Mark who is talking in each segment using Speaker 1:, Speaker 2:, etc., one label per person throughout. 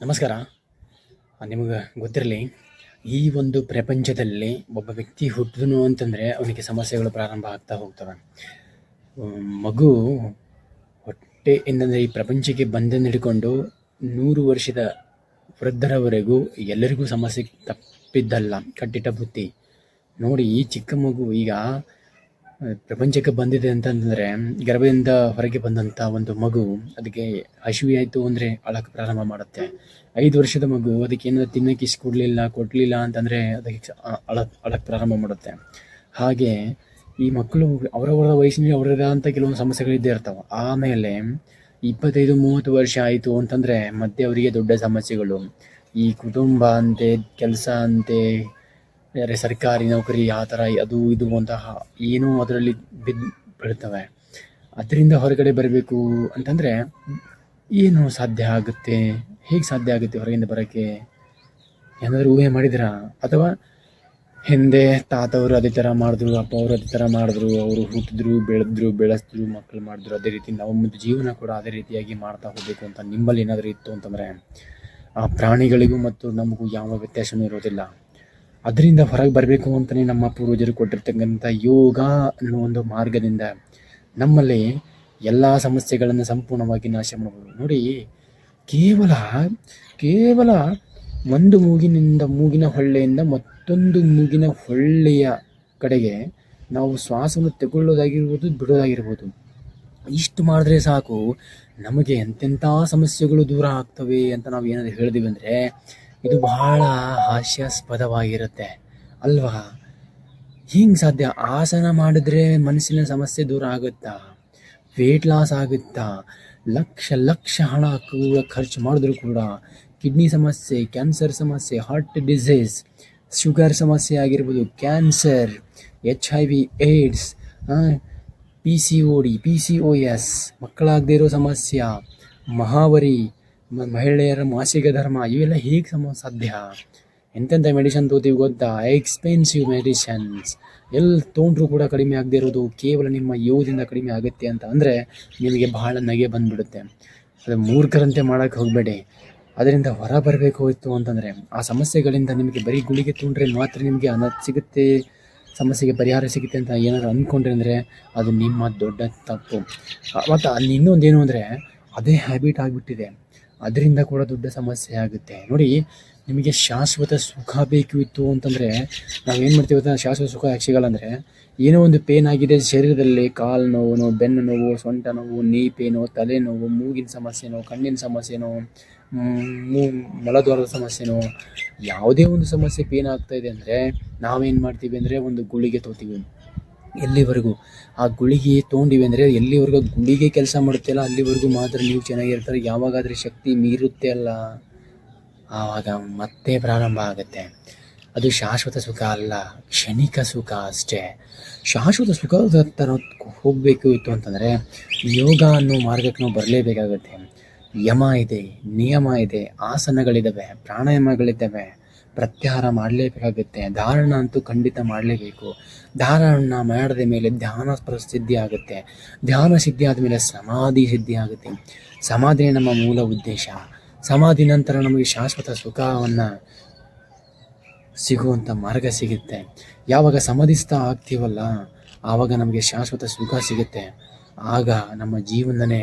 Speaker 1: ನಮಸ್ಕಾರ. ನಿಮಗೆ ಗೊತ್ತಿರಲಿ, ಈ ಒಂದು ಪ್ರಪಂಚದಲ್ಲಿ ಒಬ್ಬ ವ್ಯಕ್ತಿ ಹುಟ್ಟಿದನು ಅಂತಂದರೆ ಅವನಿಗೆ ಸಮಸ್ಯೆಗಳು ಪ್ರಾರಂಭ ಆಗ್ತಾ ಹೋಗ್ತವೆ. ಮಗು ಹೊಟ್ಟೆಯಿಂದಲೇ ಈ ಪ್ರಪಂಚಕ್ಕೆ ಬಂದನ್ನು ಹಿಡ್ಕೊಂಡು 100 ವರ್ಷದ ವೃದ್ಧರವರೆಗೂ ಎಲ್ಲರಿಗೂ ಸಮಸ್ಯೆ ತಪ್ಪಿದ್ದಲ್ಲ, ಕಟ್ಟಿಟ್ಟ ಬುತ್ತಿ. ನೋಡಿ, ಈ ಚಿಕ್ಕ ಮಗು ಈಗ ಪ್ರಪಂಚಕ್ಕೆ ಬಂದಿದೆ ಅಂತಂದರೆ, ಗರ್ಭದಿಂದ ಹೊರಗೆ ಬಂದಂಥ ಒಂದು ಮಗು, ಅದಕ್ಕೆ ಹಸಿವೆ ಆಯಿತು ಅಂದರೆ ಅಳಕ್ಕೆ ಪ್ರಾರಂಭ ಮಾಡುತ್ತೆ. 5 ವರ್ಷದ ಮಗು ಅದಕ್ಕೆ ಏನಾದ್ರು ತಿನ್ನಕ್ಕೆ ಕೊಡಲಿಲ್ಲ ಅಂತಂದರೆ ಅದಕ್ಕೆ ಅಳಕ್ಕೆ ಪ್ರಾರಂಭ ಮಾಡುತ್ತೆ. ಹಾಗೆ ಈ ಮಕ್ಕಳು ಅವರವರ ವಯಸ್ಸಿನಲ್ಲಿ ಅವರದೇ ಅಂತ ಕೆಲವೊಂದು ಸಮಸ್ಯೆಗಳಿದ್ದೇ ಇರ್ತವೆ. ಆಮೇಲೆ 25-30 ವರ್ಷ ಆಯಿತು ಅಂತಂದರೆ ಮತ್ತೆ ಅವರಿಗೆ ದೊಡ್ಡ ಸಮಸ್ಯೆಗಳು. ಈ ಕುಟುಂಬ ಅಂತೆ, ಕೆಲಸ ಅಂತೆ, ಸರ್ಕಾರಿ ನೌಕರಿ, ಆ ಥರ ಅದು ಇದು ಅಂತಹ ಏನೋ ಅದರಲ್ಲಿ ಬೀಳ್ತವೆ. ಅದರಿಂದ ಹೊರಗಡೆ ಬರಬೇಕು ಅಂತಂದರೆ ಏನು ಸಾಧ್ಯ ಆಗುತ್ತೆ? ಹೇಗೆ ಸಾಧ್ಯ ಆಗುತ್ತೆ ಹೊರಗಿಂದ ಬರೋಕ್ಕೆ? ಏನಾದರೂ ಊಹೆ ಮಾಡಿದಿರಾ? ಅಥವಾ ಹಿಂದೆ ತಾತವರು ಅದೇ ಥರ ಮಾಡಿದ್ರು, ಅಪ್ಪ ಅವರು ಅದೇ ಥರ ಮಾಡಿದ್ರು, ಅವರು ಹುಟ್ಟಿದ್ರು, ಬೆಳೆಸಿದ್ರು, ಮಕ್ಕಳು ಮಾಡಿದ್ರು, ಅದೇ ರೀತಿ ನಾವು ಮುಂದೆ ಜೀವನ ಕೂಡ ಅದೇ ರೀತಿಯಾಗಿ ಮಾಡ್ತಾ ಹೋಗಬೇಕು ಅಂತ ನಿಮ್ಮಲ್ಲಿ ಏನಾದರೂ ಇತ್ತು ಅಂತಂದರೆ, ಆ ಪ್ರಾಣಿಗಳಿಗೂ ಮತ್ತು ನಮಗೂ ಯಾವ ವ್ಯತ್ಯಾಸವೂ ಇರೋದಿಲ್ಲ. ಅದರಿಂದ ಹೊರಗೆ ಬರಬೇಕು ಅಂತಲೇ ನಮ್ಮ ಪೂರ್ವಜರು ಕೊಟ್ಟಿರ್ತಕ್ಕಂಥ ಯೋಗ ಅನ್ನೋ ಒಂದು ಮಾರ್ಗದಿಂದ ನಮ್ಮಲ್ಲಿ ಎಲ್ಲ ಸಮಸ್ಯೆಗಳನ್ನು ಸಂಪೂರ್ಣವಾಗಿ ನಾಶ ಮಾಡಬಹುದು. ನೋಡಿ, ಕೇವಲ ಒಂದು ಮೂಗಿನ ಹೊಳ್ಳೆಯಿಂದ ಮತ್ತೊಂದು ಮೂಗಿನ ಹೊಳ್ಳೆಯ ಕಡೆಗೆ ನಾವು ಶ್ವಾಸವನ್ನು ತಗೊಳ್ಳೋದಾಗಿರ್ಬೋದು, ಬಿಡೋದಾಗಿರ್ಬೋದು, ಇಷ್ಟು ಮಾಡಿದ್ರೆ ಸಾಕು, ನಮಗೆ ಎಂತೆಂಥ ಸಮಸ್ಯೆಗಳು ದೂರ ಆಗ್ತವೆ ಅಂತ ನಾವು ಏನಾದರೂ ಹೇಳಿದೀವಿ ಅಂದರೆ ಇದು ಬಹಳ ಹಾಸ್ಯಾಸ್ಪದವಾಗಿರುತ್ತೆ ಅಲ್ವಾ? ಹಿಂಗೆ ಸಾಧ್ಯ? ಆಸನ ಮಾಡಿದ್ರೆ ಮನಸ್ಸಿನ ಸಮಸ್ಯೆ ದೂರ ಆಗುತ್ತಾ? ವೇಟ್ ಲಾಸ್ ಆಗುತ್ತಾ? ಲಕ್ಷ ಹಣ ಕೂಡ ಖರ್ಚು ಮಾಡಿದ್ರು ಕೂಡ ಕಿಡ್ನಿ ಸಮಸ್ಯೆ, ಕ್ಯಾನ್ಸರ್ ಸಮಸ್ಯೆ, ಹಾರ್ಟ್ ಡಿಸೀಸ್, ಶುಗರ್ ಸಮಸ್ಯೆ ಆಗಿರ್ಬೋದು, cancer, HIV, AIDS, PCOD, PCOS, ಮಕ್ಕಳಾಗದೇ ಇರೋ ಸಮಸ್ಯೆ, ಮಹಾವರಿ, ಮಹಿಳೆಯರ ಮಾಸಿಕ ಧರ್ಮ, ಇವೆಲ್ಲ ಹೇಗೆ ಸಾಧ್ಯ? ಎಂತೆಂಥ ಮೆಡಿಷನ್ ತಗೋತೀವಿ ಗೊತ್ತಾ? Expensive medicines. ಎಲ್ಲಿ ತೊಗೊಂಡ್ರೂ ಕೂಡ ಕಡಿಮೆ ಆಗದೆ ಇರೋದು ಕೇವಲ ನಿಮ್ಮ ಯೋಗದಿಂದ ಕಡಿಮೆ ಆಗುತ್ತೆ ಅಂತ ಅಂದರೆ ನಿಮಗೆ ಬಹಳ ನಗೆ ಬಂದುಬಿಡುತ್ತೆ. ಅದು ಮೂರ್ಖರಂತೆ ಮಾಡೋಕ್ಕೆ ಹೋಗಬೇಡಿ. ಅದರಿಂದ ಹೊರ ಬರಬೇಕು ಇತ್ತು ಅಂತಂದರೆ ಆ ಸಮಸ್ಯೆಗಳಿಂದ ನಿಮಗೆ ಬರೀ ಗುಳಿಗೆ ತೊಗೊಂಡ್ರೆ ಮಾತ್ರ ನಿಮಗೆ ಸಿಗುತ್ತೆ, ಸಮಸ್ಯೆಗೆ ಪರಿಹಾರ ಸಿಗುತ್ತೆ ಅಂತ ಏನಾದರೂ ಅಂದ್ಕೊಂಡ್ರೆ ಅಂದರೆ ಅದು ನಿಮ್ಮ ದೊಡ್ಡ ತಪ್ಪು. ಮತ್ತು ಅಲ್ಲಿ ಇನ್ನೊಂದೇನು ಅಂದರೆ ಅದೇ ಹ್ಯಾಬಿಟ್ ಆಗಿಬಿಟ್ಟಿದೆ, ಅದರಿಂದ ಕೂಡ ದೊಡ್ಡ ಸಮಸ್ಯೆ ಆಗುತ್ತೆ. ನೋಡಿ, ನಿಮಗೆ ಶಾಶ್ವತ ಸುಖ ಬೇಕು ಇತ್ತು ಅಂತಂದರೆ ನಾವೇನು ಮಾಡ್ತೀವಿ ಗೊತ್ತಾ? ಶಾಶ್ವತ ಸುಖ ಯಾಕೆ ಸಿಗಲ್ಲ ಅಂದರೆ, ಏನೋ ಒಂದು ಪೇನ್ ಆಗಿದೆ ಶರೀರದಲ್ಲಿ, ಕಾಲು ನೋವು, ಬೆನ್ನು ನೋವು, ಸೊಂಟ ನೋವು, ನೀ ಪೇನೋ, ತಲೆನೋವು, ಮೂಗಿನ ಸಮಸ್ಯೆನೋ, ಕಣ್ಣಿನ ಸಮಸ್ಯೆನೋ, ಮಲದ್ವಾರದ ಸಮಸ್ಯೆನೋ, ಯಾವುದೇ ಒಂದು ಸಮಸ್ಯೆ ಪೇನ್ ಆಗ್ತಾಯಿದೆ ಅಂದರೆ ನಾವೇನು ಮಾಡ್ತೀವಿ ಅಂದರೆ ಒಂದು ಗುಳಿಗೆ ತೊಗೋತೀವಿ. ಎಲ್ಲಿವರೆಗೂ ಆ ಗುಳಿಗೆ ತೊಗೊಂಡಿವಿ ಅಂದರೆ ಎಲ್ಲಿವರೆಗೂ ಗುಳಿಗೆ ಕೆಲಸ ಮಾಡುತ್ತೆ ಅಲ್ಲ ಅಲ್ಲಿವರೆಗೂ ಮಾತ್ರ ನೀವು ಚೆನ್ನಾಗಿರ್ತಾರೆ. ಯಾವಾಗಾದರೆ ಶಕ್ತಿ ಮೀರುತ್ತೆ ಅಲ್ಲ, ಆವಾಗ ಮತ್ತೆ ಪ್ರಾರಂಭ ಆಗುತ್ತೆ. ಅದು ಶಾಶ್ವತ ಸುಖ ಅಲ್ಲ, ಕ್ಷಣಿಕ ಸುಖ ಅಷ್ಟೇ. ಶಾಶ್ವತ ಸುಖದ ಥರ ಹೋಗಬೇಕು ಇತ್ತು ಅಂತಂದರೆ ಯೋಗ ಅನ್ನೋ ಮಾರ್ಗಕ್ಕೆ ನಾವು ಬರಲೇಬೇಕಾಗುತ್ತೆ. ಯಮ ಇದೆ, ನಿಯಮ ಇದೆ, ಆಸನಗಳಿದ್ದಾವೆ, ಪ್ರಾಣಾಯಾಮಗಳಿದ್ದಾವೆ, ಪ್ರತ್ಯಾಹಾರ ಮಾಡಲೇಬೇಕಾಗುತ್ತೆ. ಧಾರಣ ಅಂತೂ ಖಂಡಿತ ಮಾಡಲೇಬೇಕು. ಧಾರಣ ಮಾಡಿದ ಮೇಲೆ ಧ್ಯಾನ ಸಿದ್ಧಿ ಆಗುತ್ತೆ. ಧ್ಯಾನ ಸಿದ್ಧಿ ಆದಮೇಲೆ ಸಮಾಧಿ ಸಿದ್ಧಿ ಆಗುತ್ತೆ. ಸಮಾಧಿನೇ ನಮ್ಮ ಮೂಲ ಉದ್ದೇಶ. ಸಮಾಧಿ ನಂತರ ನಮಗೆ ಶಾಶ್ವತ ಸುಖವನ್ನು ಸಿಗುವಂಥ ಮಾರ್ಗ ಸಿಗುತ್ತೆ. ಯಾವಾಗ ಸಮಾಧಿಸ್ತಾ ಆಗ್ತೀವಲ್ಲ ಆವಾಗ ನಮಗೆ ಶಾಶ್ವತ ಸುಖ ಸಿಗುತ್ತೆ. ಆಗ ನಮ್ಮ ಜೀವನನೇ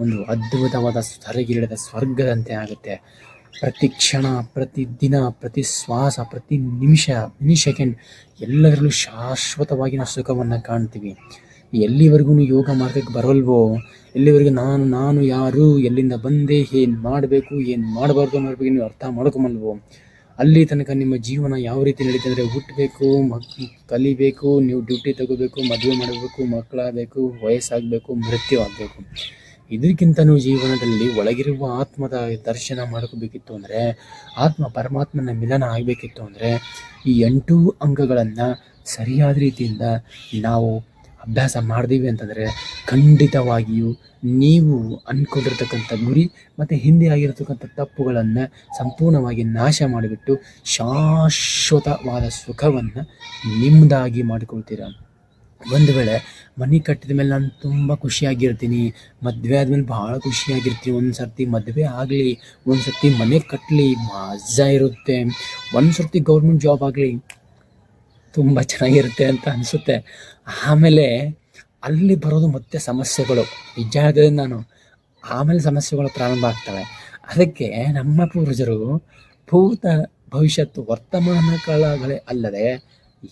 Speaker 1: ಒಂದು ಅದ್ಭುತವಾದ ಸರಗಿಳಿದ ಸ್ವರ್ಗದಂತೆ ಆಗುತ್ತೆ. ಪ್ರತಿ ಕ್ಷಣ, ಪ್ರತಿ ದಿನ, ಪ್ರತಿ ಶ್ವಾಸ, ಪ್ರತಿ ನಿಮಿಷ, ಸೆಕೆಂಡ್ ಎಲ್ಲದರಲ್ಲೂ ಶಾಶ್ವತವಾಗಿ ನಾವು ಸುಖವನ್ನು ಕಾಣ್ತೀವಿ. ಎಲ್ಲಿವರೆಗೂ ಯೋಗ ಮಾರ್ಗಕ್ಕೆ ಬರೋಲ್ವೋ, ಎಲ್ಲಿವರೆಗೂ ನಾನು ಯಾರು, ಎಲ್ಲಿಂದ ಬಂದೆ, ಏನು ಮಾಡಬೇಕು, ಏನು ಮಾಡಬಾರ್ದು ಅನ್ನೋದ್ರ ಬಗ್ಗೆ ನೀವು ಅರ್ಥ ಮಾಡ್ಕೊಂಬಲ್ವೋ, ಅಲ್ಲಿ ತನಕ ನಿಮ್ಮ ಜೀವನ ಯಾವ ರೀತಿ ನಡೀತದೆ ಅಂದರೆ ಹುಟ್ಟಬೇಕು, ಕಲಿಬೇಕು, ನೀವು ಡ್ಯೂಟಿ ತಗೋಬೇಕು, ಮದುವೆ ಮಾಡಬೇಕು, ಮಕ್ಕಳಾಗಬೇಕು, ವಯಸ್ಸಾಗಬೇಕು, ಮೃತ್ಯು ಆಗಬೇಕು. ಇದಕ್ಕಿಂತನೂ ಜೀವನದಲ್ಲಿ ಒಳಗಿರುವ ಆತ್ಮದ ದರ್ಶನ ಮಾಡ್ಕೋಬೇಕಿತ್ತು ಅಂದರೆ, ಪರಮಾತ್ಮನ ಮಿಲನ ಆಗಬೇಕಿತ್ತು ಅಂದರೆ ಈ 8 ಅಂಗಗಳನ್ನು ಸರಿಯಾದ ರೀತಿಯಿಂದ ನಾವು ಅಭ್ಯಾಸ ಮಾಡಿದೀವಿ ಅಂತಂದರೆ ಖಂಡಿತವಾಗಿಯೂ ನೀವು ಅಂದ್ಕೊಂಡಿರ್ತಕ್ಕಂಥ ಗುರಿ ಮತ್ತು ಹಿಂದೆ ಆಗಿರತಕ್ಕಂಥ ತಪ್ಪುಗಳನ್ನು ಸಂಪೂರ್ಣವಾಗಿ ನಾಶ ಮಾಡಿಬಿಟ್ಟು ಶಾಶ್ವತವಾದ ಸುಖವನ್ನು ನಿಮ್ಮದಾಗಿ ಮಾಡಿಕೊಳ್ತೀರ. ಒಂದು ವೇಳೆ ಮನೆ ಕಟ್ಟಿದ ಮೇಲೆ ನಾನು ತುಂಬ ಖುಷಿಯಾಗಿರ್ತೀನಿ, ಮದುವೆ ಆದಮೇಲೆ ಭಾಳ ಖುಷಿಯಾಗಿರ್ತೀನಿ. ಒಂದು ಸರ್ತಿ ಮದುವೆ ಆಗಲಿ, ಒಂದು ಸರ್ತಿ ಮನೆ ಕಟ್ಟಲಿ, ಮಜಾ ಇರುತ್ತೆ. ಒಂದು ಸರ್ತಿ ಗೌರ್ಮೆಂಟ್ ಜಾಬ್ ಆಗಲಿ, ತುಂಬ ಚೆನ್ನಾಗಿರುತ್ತೆ ಅಂತ ಅನಿಸುತ್ತೆ. ಆಮೇಲೆ ಅಲ್ಲಿ ಬರೋದು ಮತ್ತೆ ಸಮಸ್ಯೆಗಳು. ನಿಜ ಹೇಳಿದ್ರೆ ನಾನು ಆಮೇಲೆ ಸಮಸ್ಯೆಗಳು ಪ್ರಾರಂಭ ಆಗ್ತವೆ. ಅದಕ್ಕೆ ನಮ್ಮ ಪೂರ್ವಜರು ಭೂತ ಭವಿಷ್ಯತ್ತು ವರ್ತಮಾನಗಳೇ ಅಲ್ಲದೆ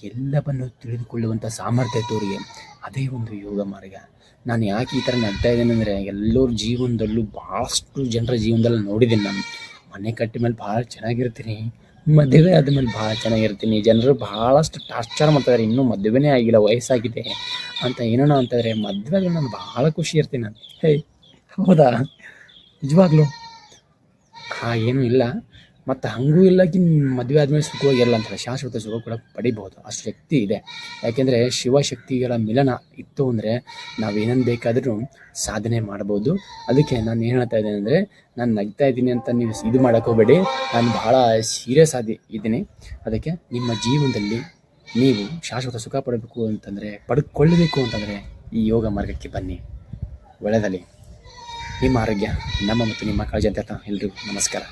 Speaker 1: ಎಲ್ಲವನ್ನು ತಿಳಿದುಕೊಳ್ಳುವಂಥ ಸಾಮರ್ಥ್ಯ ತೋರಿಗೆ. ಅದೇ ಒಂದು ಯೋಗ ಮಾರ್ಗ. ನಾನು ಯಾಕೆ ಈ ಥರ ನಡ್ತಾ ಇದ್ದೇನೆ ಅಂದರೆ, ಎಲ್ಲರ ಜೀವನದಲ್ಲೂ ಭಾಳಷ್ಟು ಜನರ ಜೀವನದಲ್ಲಿ ನೋಡಿದ್ದೀನಿ ನಾನು. ಮನೆ ಕಟ್ಟಿದ ಮೇಲೆ ಭಾಳ ಚೆನ್ನಾಗಿರ್ತೀನಿ, ಮದುವೆ ಆದಮೇಲೆ ಭಾಳ ಚೆನ್ನಾಗಿರ್ತೀನಿ. ಜನರು ಭಾಳಷ್ಟು ಟಾರ್ಚರ್ ಮಾಡ್ತಾಯಿದ್ದಾರೆ, ಇನ್ನೂ ಮದುವೆನೇ ಆಗಿಲ್ಲ, ವಯಸ್ಸಾಗಿದೆ ಅಂತ ಏನೇನೋ ಅಂತಿದ್ರೆ. ಮದುವೆಗೆ ನಾನು ಭಾಳ ಖುಷಿ ಇರ್ತೀನಿ ನಾನು. ಹೇ, ಹೌದಾ? ನಿಜವಾಗ್ಲೂ ಏನೂ ಇಲ್ಲ. ಮತ್ತು ಹಾಗೂ ಇಲ್ಲ ಮದುವೆ ಆದಮೇಲೆ ಸುಖವಾಗಿರಲ್ಲ ಅಂತಾರೆ. ಶಾಶ್ವತ ಸುಖ ಕೂಡ ಪಡಿಬೋದು, ಅಷ್ಟು ಶಕ್ತಿ ಇದೆ. ಯಾಕೆಂದರೆ ಶಿವಶಕ್ತಿಗಳ ಮಿಲನ ಇತ್ತು ಅಂದರೆ ನಾವೇನೇನು ಬೇಕಾದರೂ ಸಾಧನೆ ಮಾಡ್ಬೋದು. ಅದಕ್ಕೆ ನಾನು ಏನು ಹೇಳ್ತಾ ಇದ್ದೇನೆ ಅಂದರೆ, ನಾನು ನಗ್ತಾ ಇದ್ದೀನಿ ಅಂತ ನೀವು ಇದು ಮಾಡೋಕ್ಕೆ ಹೋಗಬೇಡಿ. ನಾನು ಭಾಳ ಸೀರಿಯಸ್ ಇದ್ದೀನಿ. ಅದಕ್ಕೆ ನಿಮ್ಮ ಜೀವನದಲ್ಲಿ ನೀವು ಶಾಶ್ವತ ಸುಖ ಪಡಬೇಕು ಅಂತಂದರೆ, ಪಡ್ಕೊಳ್ಳಬೇಕು ಅಂತಂದರೆ ಈ ಯೋಗ ಮಾರ್ಗಕ್ಕೆ ಬನ್ನಿ. ಒಳ್ಳೆಯದಲ್ಲಿ ನಿಮ್ಮ ಆರೋಗ್ಯ ನಮ್ಮ ಮತ್ತು ನಿಮ್ಮ ಕಾಳಜಿ ಅಂತ ಎಲ್ರಿಗೂ ನಮಸ್ಕಾರ.